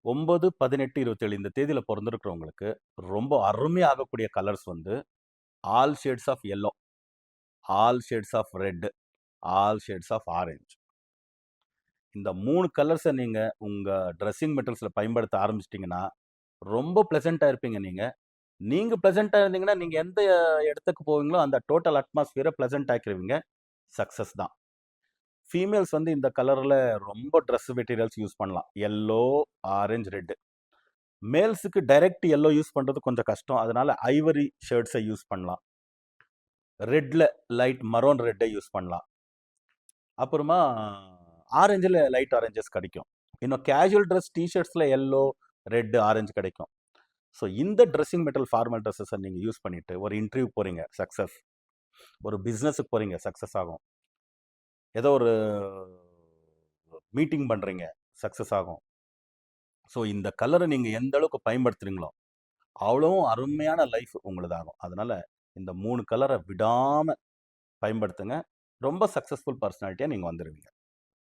9, 18, 27 இந்த தேதியில பொறந்திருக்கிறவங்களுக்கு ரொம்ப அருமையா ஆகக்கூடிய கலர்ஸ் வந்து all shades of yellow, all shades of red, all shades of orange. இந்த 3 கலர்ஸ நீங்க உங்க ட்ரெஸ்ஸிங் மெட்டீரியல்ஸ்ல பயன்படுத்த ஆரம்பிச்சிட்டீங்கன்னா, ரொம்ப பிளசன்ட்டா இருப்பீங்க நீங்க. நீங்க பிளசன்ட்டா இருந்தீங்கன்னா, நீங்க எந்த இடத்துக்கு போவீங்களோ, அந்த டோட்டல் அட்மாஸ்பியர பிளசன்ட் ஆக்கிருவீங்க. சக்சஸ் தான். ஃபீமேல்ஸ் வந்து இந்த கலர்ல ரொம்ப ட்ரெஸ் மெட்டீரியல்ஸ் யூஸ் பண்ணலாம். Yellow, orange, red. மேல்ஸுக்கு டைரக்ட் எல்லோ யூஸ் பண்றது கொஞ்சம் கஷ்டம். அதனால ஐவரி ஷேட்ஸ யூஸ் பண்ணலாம். ரெட்ல லைட் மரோன் ரெட்ட யூஸ் பண்ணலாம். அப்புறமா ஆரஞ்சுல லைட் ஆரஞ்சஸ் கிடைக்கும். இன்னும் கேஷுவல் ட்ரெஸ் டீ ஷர்ட்ஸ்ல எல்லோ, ரெட், ஆரஞ்சு கிடைக்கும். ஸோ இந்த ட்ரெஸ்ஸிங் மெட்டீரியல் ஃபார்மல் ட்ரெஸ்ஸஸ நீங்க யூஸ் பண்ணிட்டு ஒரு இன்டர்வியூ போறீங்க, சக்சஸ். ஒரு பிசினஸ்க்கு போறீங்க, சக்சஸ் ஆகும். ஏதோ ஒரு மீட்டிங் பண்றீங்க, சக்சஸ் ஆகும். ஸோ இந்த கலர நீங்க எந்த அளவுக்கு பயன்படுத்துறீங்களோ, அவ்வளவும் அருமையான லைஃப் உங்களுதாகும். அதனால இந்த 3 கலர விடாம பயன்படுத்துங்க. ரொம்ப சக்சஸ்ஃபுல் பர்சனாலிட்டியா நீங்க வந்துருவீங்க.